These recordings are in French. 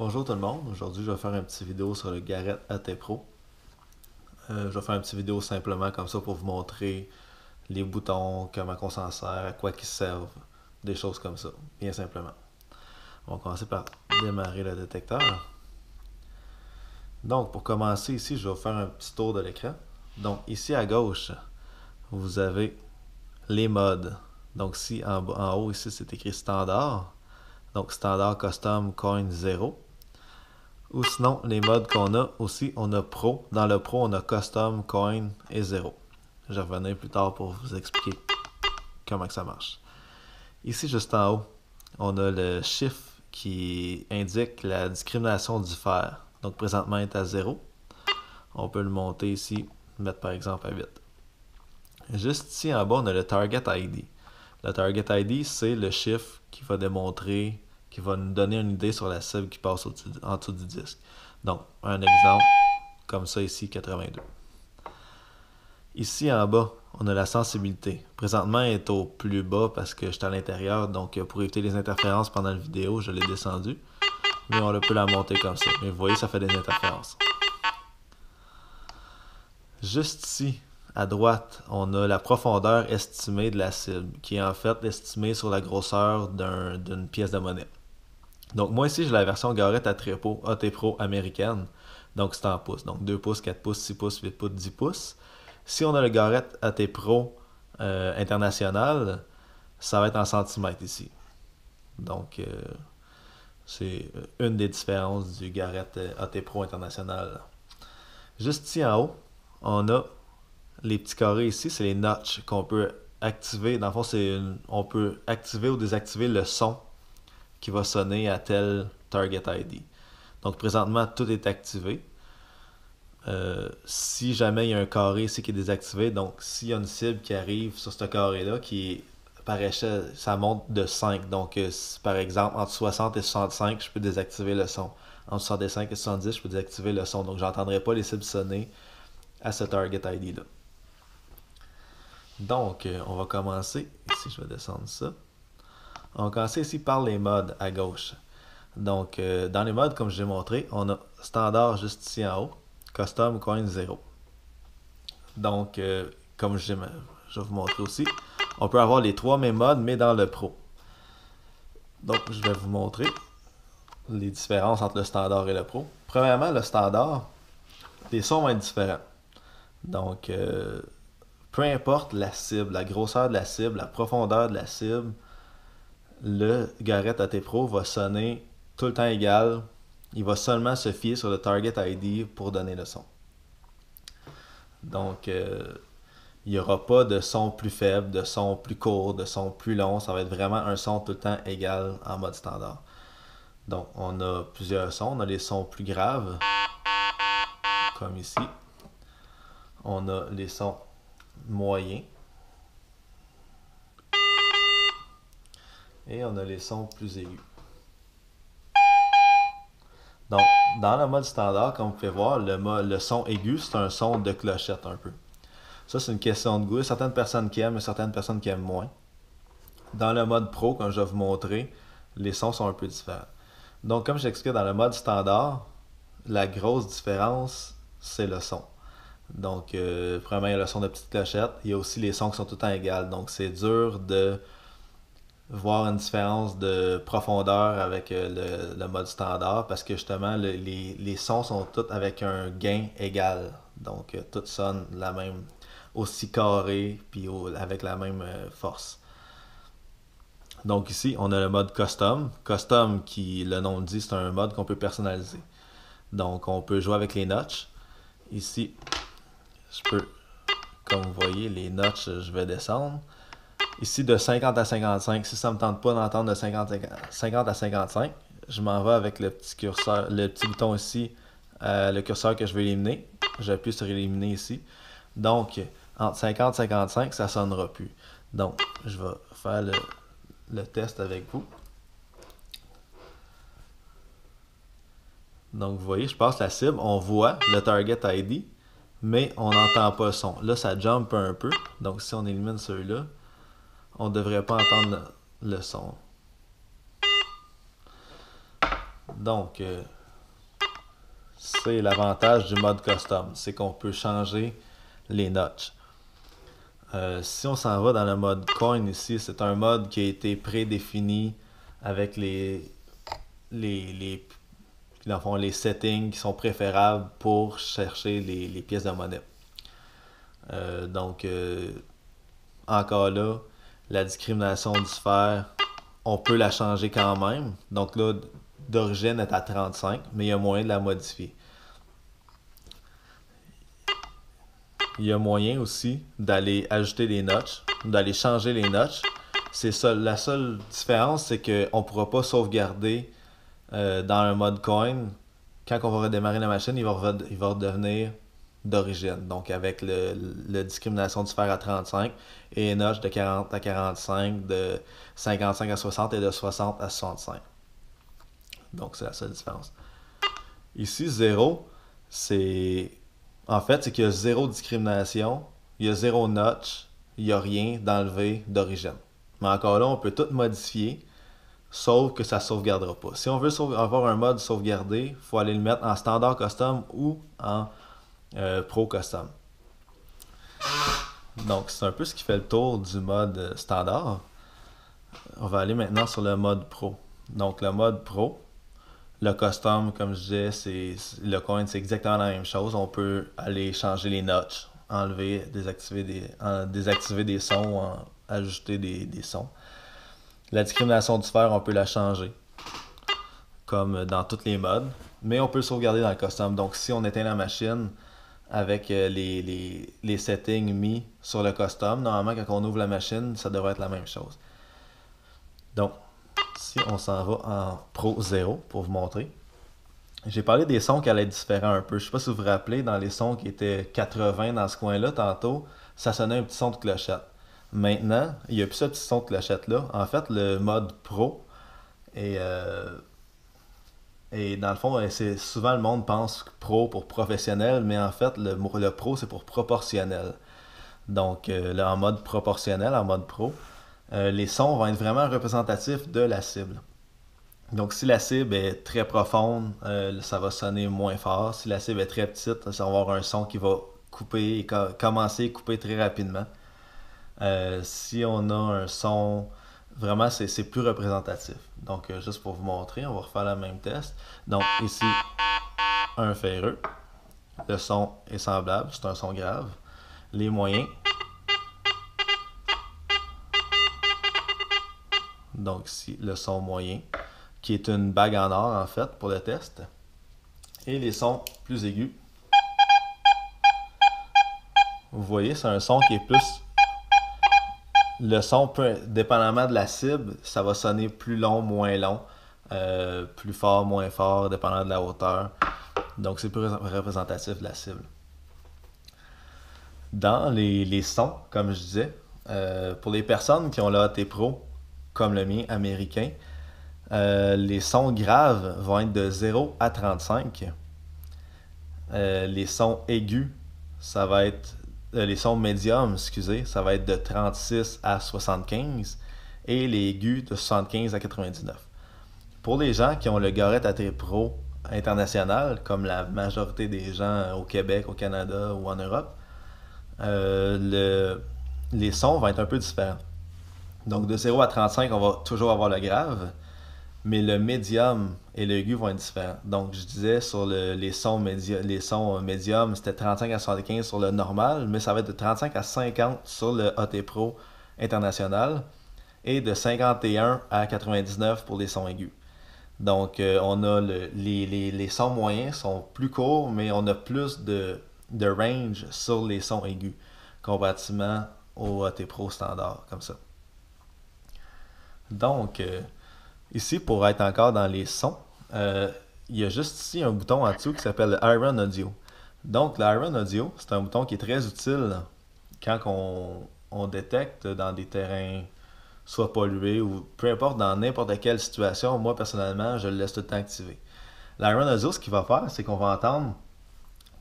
Bonjour tout le monde, aujourd'hui je vais faire une petite vidéo sur le Garrett AT Pro. Je vais faire une petite vidéo simplement comme ça pour vous montrer les boutons, comment on s'en sert, à quoi ils servent, des choses comme ça, bien simplement. On va commencer par démarrer le détecteur. Donc pour commencer ici, je vais vous faire un petit tour de l'écran. Donc ici à gauche, vous avez les modes. Donc ici en haut, ici c'est écrit standard. Donc standard, custom, coin, 0. Ou sinon, les modes qu'on a aussi, on a Pro. Dans le Pro, on a Custom, Coin et 0. Je reviendrai plus tard pour vous expliquer comment que ça marche. Ici, juste en haut, on a le chiffre qui indique la discrimination du fer. Donc, présentement, il est à 0. On peut le monter ici, mettre par exemple à 8. Juste ici en bas, on a le Target ID. Le Target ID, c'est le chiffre qui va démontrer, qui va nous donner une idée sur la cible qui passe en dessous du disque. Donc, un exemple, comme ça ici, 82. Ici en bas, on a la sensibilité. Présentement, elle est au plus bas parce que je suis à l'intérieur, donc pour éviter les interférences pendant la vidéo, je l'ai descendu. Mais on peut la monter comme ça. Mais vous voyez, ça fait des interférences. Juste ici, à droite, on a la profondeur estimée de la cible, qui est en fait estimée sur la grosseur d'une pièce de monnaie. Donc moi ici, j'ai la version Garrett AT Pro américaine, donc c'est en pouces. Donc 2 pouces, 4 pouces, 6 pouces, 8 pouces, 10 pouces. Si on a le Garrett AT Pro international, ça va être en centimètres ici. Donc c'est une des différences du Garrett AT Pro international. Juste ici en haut, on a les petits carrés ici, c'est les notches qu'on peut activer. Dans le fond, on peut activer ou désactiver le son qui va sonner à tel Target ID. Donc présentement, tout est activé. Si jamais il y a un carré ici qui est désactivé, donc s'il y a une cible qui arrive sur ce carré-là, qui est par échelle, ça monte de 5. Donc par exemple, entre 60 et 65, je peux désactiver le son. Entre 65 et 70, je peux désactiver le son. Donc j'entendrai pas les cibles sonner à ce Target ID-là. Donc, on va commencer. Ici, je vais descendre ça. On va commencer ici par les modes à gauche. Donc, dans les modes, comme je l'ai montré, on a standard juste ici en haut, custom, coin, 0. Donc, comme je vais vous montrer aussi, on peut avoir les trois mêmes modes, mais dans le pro. Donc, je vais vous montrer les différences entre le standard et le pro. Premièrement, le standard, les sons vont être différents. Donc, peu importe la cible, la grosseur de la cible, la profondeur de la cible, le Garrett AT Pro va sonner tout le temps égal. Il va seulement se fier sur le Target ID pour donner le son. Donc, il n'y aura pas de son plus faible, de son plus court, de son plus long. Ça va être vraiment un son tout le temps égal en mode standard. Donc, on a plusieurs sons. On a les sons plus graves, comme ici. On a les sons moyens. Et on a les sons plus aigus. Donc, dans le mode standard, comme vous pouvez voir, le son aigu, c'est un son de clochette un peu. Ça, c'est une question de goût. Il y a certaines personnes qui aiment et certaines personnes qui aiment moins. Dans le mode pro, comme je vais vous montrer, les sons sont un peu différents. Donc, comme j'expliquais dans le mode standard, la grosse différence, c'est le son. Donc, premièrement, il y a le son de petite clochette. Il y a aussi les sons qui sont tout le temps égaux. Donc, c'est dur de voir une différence de profondeur avec le mode standard parce que justement, les sons sont tous avec un gain égal. Donc, tout sonne la même, aussi carré, puis avec la même force. Donc ici, on a le mode Custom. Custom, qui le nom le dit, c'est un mode qu'on peut personnaliser. Donc, on peut jouer avec les notches. Ici, je peux, comme vous voyez, les notches, je vais descendre. Ici, de 50 à 55, si ça ne me tente pas d'entendre de 50 à 55, je m'en vais avec le petit curseur, le petit bouton ici, le curseur que je veux éliminer. J'appuie sur éliminer ici. Donc, entre 50 et 55, ça ne sonnera plus. Donc, je vais faire le test avec vous. Donc, vous voyez, je passe la cible, on voit le Target ID, mais on n'entend pas le son. Là, ça jump un peu. Donc, si on élimine celui-là, on ne devrait pas entendre le son. Donc, c'est l'avantage du mode custom, c'est qu'on peut changer les notches. Si on s'en va dans le mode coin ici, c'est un mode qui a été prédéfini avec les, dans le fond, les settings qui sont préférables pour chercher les pièces de monnaie. Donc, encore là, la discrimination du sphère, on peut la changer quand même. Donc là, d'origine est à 35, mais il y a moyen de la modifier. Il y a moyen aussi d'aller ajouter des notches, d'aller changer les notches. La seule différence, c'est qu'on ne pourra pas sauvegarder dans un mode coin. Quand on va redémarrer la machine, il va redevenir d'origine. Donc avec la discrimination du sphère à 35 et les notches de 40 à 45, de 55 à 60 et de 60 à 65. Donc c'est la seule différence. Ici, 0, c'est... En fait, c'est qu'il y a zéro discrimination, il y a zéro notch, il n'y a rien d'enlevé d'origine. Mais encore là, on peut tout modifier, sauf que ça ne sauvegardera pas. Si on veut avoir un mode sauvegardé, il faut aller le mettre en standard custom ou en pro custom. Donc, c'est un peu ce qui fait le tour du mode standard. On va aller maintenant sur le mode pro. Donc, le mode pro, le custom, comme je disais, le coin, c'est exactement la même chose. On peut aller changer les notches, enlever, désactiver des sons, ajouter des sons. La discrimination du sphère, on peut la changer, comme dans tous les modes, mais on peut le sauvegarder dans le custom. Donc, si on éteint la machine avec les settings mis sur le custom, normalement, quand on ouvre la machine, ça devrait être la même chose. Donc, si on s'en va en Pro 0 pour vous montrer. J'ai parlé des sons qui allaient être différents un peu. Je ne sais pas si vous vous rappelez, dans les sons qui étaient 80 dans ce coin-là, tantôt, ça sonnait un petit son de clochette. Maintenant, il n'y a plus ce petit son de clochette-là. En fait, le mode Pro est... et dans le fond, c'est souvent le monde pense pro pour professionnel, mais en fait, le pro, c'est pour proportionnel. Donc, là, en mode proportionnel, en mode pro, les sons vont être vraiment représentatifs de la cible. Donc, si la cible est très profonde, ça va sonner moins fort. Si la cible est très petite, ça va avoir un son qui va couper et commencer à couper très rapidement. Si on a un son, vraiment, c'est plus représentatif. Donc, juste pour vous montrer, on va refaire le même test. Donc, ici, un ferreux. Le son est semblable, c'est un son grave. Les moyens. Donc, ici, le son moyen, qui est une bague en or, en fait, pour le test. Et les sons plus aigus. Vous voyez, c'est un son qui est plus... Le son, peut, dépendamment de la cible, ça va sonner plus long, moins long, plus fort, moins fort, dépendant de la hauteur. Donc, c'est plus représentatif de la cible. Dans les sons, comme je disais, pour les personnes qui ont le AT Pro, comme le mien, américain, les sons graves vont être de 0 à 35. Les sons aigus, ça va être... les sons médiums, excusez, ça va être de 36 à 75 et les aigus de 75 à 99. Pour les gens qui ont le Garrett AT Pro international, comme la majorité des gens au Québec, au Canada ou en Europe, les sons vont être un peu différents. Donc de 0 à 35, on va toujours avoir le grave, mais le médium et l'aigu vont être différents. Donc je disais sur les sons médiums, c'était 35 à 75 sur le normal, mais ça va être de 35 à 50 sur le AT Pro international et de 51 à 99 pour les sons aigus. Donc on a les sons moyens sont plus courts, mais on a plus de range sur les sons aigus comparativement au AT Pro standard, comme ça. Donc, ici, pour être encore dans les sons, il y a juste ici un bouton en dessous qui s'appelle le Iron Audio. Donc, le Iron Audio, c'est un bouton qui est très utile quand on détecte dans des terrains soit pollués ou peu importe, dans n'importe quelle situation. Moi, personnellement, je le laisse tout le temps activé. L'Iron Audio, ce qu'il va faire, c'est qu'on va entendre,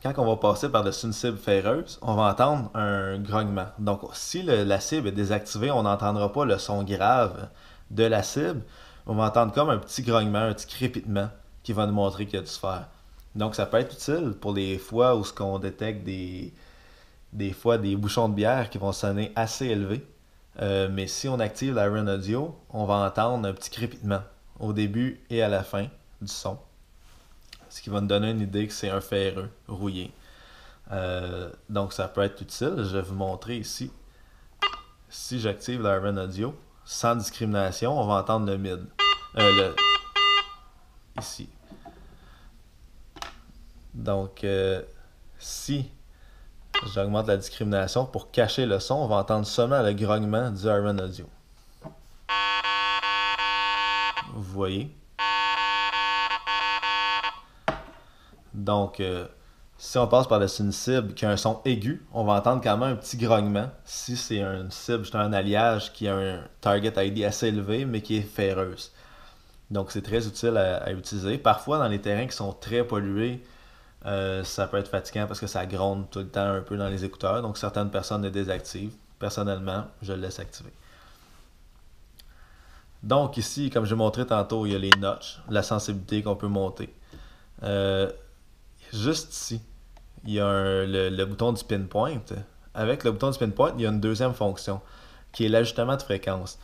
quand on va passer par-dessus une cible ferreuse, on va entendre un grognement. Donc, si la cible est désactivée, on n'entendra pas le son grave de la cible. On va entendre comme un petit grognement, un petit crépitement qui va nous montrer qu'il y a du sphère. Donc ça peut être utile pour les fois où on détecte des fois des bouchons de bière qui vont sonner assez élevés. Mais si on active l'Iron Audio, on va entendre un petit crépitement au début et à la fin du son. Ce qui va nous donner une idée que c'est un ferreux rouillé. Donc ça peut être utile. Je vais vous montrer ici. Si j'active l'Iron Audio, sans discrimination, on va entendre le mid. Ici. Donc, si j'augmente la discrimination pour cacher le son, on va entendre seulement le grognement du Iron Audio. Vous voyez? Donc, si on passe par-dessus une cible qui a un son aigu, on va entendre quand même un petit grognement. Si c'est une cible, c'est un alliage qui a un target ID assez élevé, mais qui est ferreuse. Donc, c'est très utile à utiliser. Parfois, dans les terrains qui sont très pollués, ça peut être fatigant parce que ça gronde tout le temps un peu dans les écouteurs. Donc, certaines personnes le désactivent. Personnellement, je le laisse activer. Donc, ici, comme j'ai montré tantôt, il y a les notches, la sensibilité qu'on peut monter. Juste ici, il y a le bouton du pinpoint. Avec le bouton du pinpoint, il y a une deuxième fonction qui est l'ajustement de fréquence.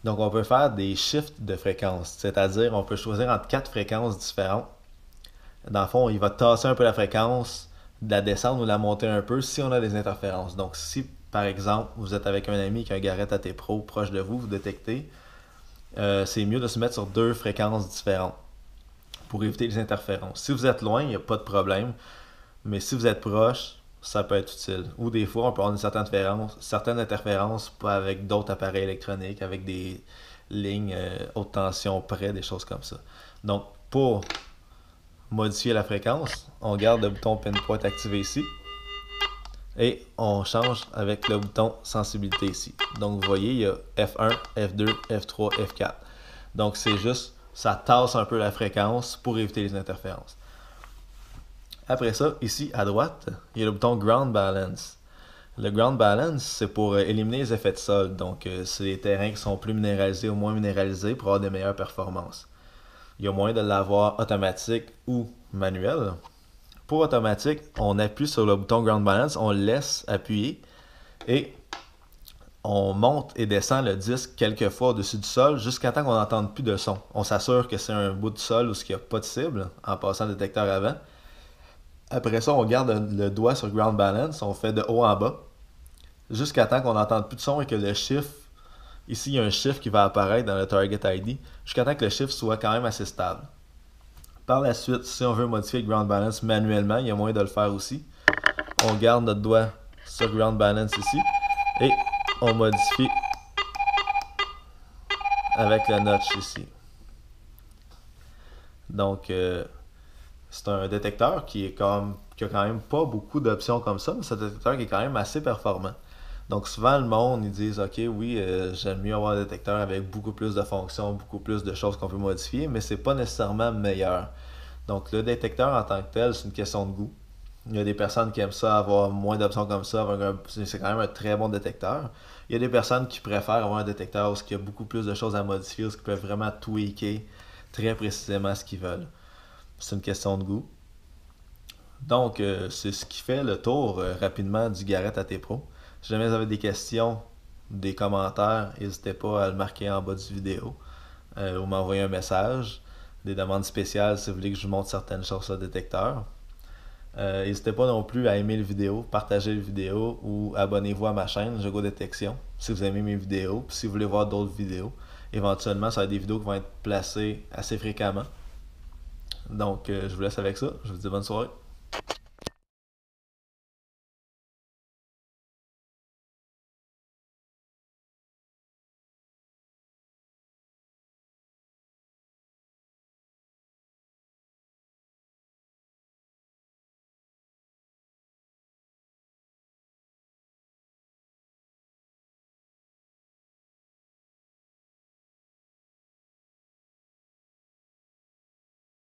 Donc, on peut faire des shifts de fréquence, c'est-à-dire on peut choisir entre 4 fréquences différentes. Dans le fond, il va tasser un peu la fréquence, la descendre ou la monter un peu si on a des interférences. Donc, si par exemple, vous êtes avec un ami qui a un Garrett AT Pro proche de vous, vous détectez, c'est mieux de se mettre sur 2 fréquences différentes pour éviter les interférences. Si vous êtes loin, il n'y a pas de problème, mais si vous êtes proche, ça peut être utile. Ou des fois, on peut avoir certaines interférences pas avec d'autres appareils électroniques, avec des lignes haute tension près, des choses comme ça. Donc, pour modifier la fréquence, on garde le bouton pinpoint activé ici et on change avec le bouton sensibilité ici. Donc, vous voyez, il y a F1, F2, F3, F4. Donc, c'est juste, ça tasse un peu la fréquence pour éviter les interférences. Après ça, ici à droite, il y a le bouton Ground Balance. Le Ground Balance, c'est pour éliminer les effets de sol. Donc, c'est les terrains qui sont plus minéralisés ou moins minéralisés pour avoir des meilleures performances. Il y a moyen de l'avoir automatique ou manuel. Pour automatique, on appuie sur le bouton Ground Balance, on le laisse appuyer et on monte et descend le disque quelques fois au-dessus du sol jusqu'à temps qu'on n'entende plus de son. On s'assure que c'est un bout de sol où il n'y a pas de cible en passant le détecteur avant. Après ça, on garde le doigt sur Ground Balance, on fait de haut en bas, jusqu'à temps qu'on n'entende plus de son et que le chiffre, ici il y a un chiffre qui va apparaître dans le Target ID, jusqu'à temps que le chiffre soit quand même assez stable. Par la suite, si on veut modifier le Ground Balance manuellement, il y a moyen de le faire aussi. On garde notre doigt sur Ground Balance ici, et on modifie avec le notch ici. Donc, c'est un détecteur qui a quand même pas beaucoup d'options comme ça, mais c'est un détecteur qui est quand même assez performant. Donc souvent le monde, ils disent ok oui, j'aime mieux avoir un détecteur avec beaucoup plus de fonctions, beaucoup plus de choses qu'on peut modifier, mais c'est pas nécessairement meilleur. Donc le détecteur en tant que tel, c'est une question de goût. Il y a des personnes qui aiment ça, avoir moins d'options comme ça, c'est quand même un très bon détecteur. Il y a des personnes qui préfèrent avoir un détecteur où il y a beaucoup plus de choses à modifier, où ils peuvent vraiment tweaker très précisément ce qu'ils veulent. C'est une question de goût. Donc, c'est ce qui fait le tour rapidement du Garrett AT Pro. Si jamais vous avez des questions, des commentaires, n'hésitez pas à le marquer en bas du vidéo ou m'envoyer un message. Des demandes spéciales si vous voulez que je vous montre certaines choses sur le détecteur. N'hésitez pas non plus à aimer la vidéo, partager la vidéo ou abonnez-vous à ma chaîne Jogo Détection si vous aimez mes vidéos. Puis si vous voulez voir d'autres vidéos, éventuellement, ça va être des vidéos qui vont être placées assez fréquemment. Donc, je vous laisse avec ça. Je vous dis bonne soirée.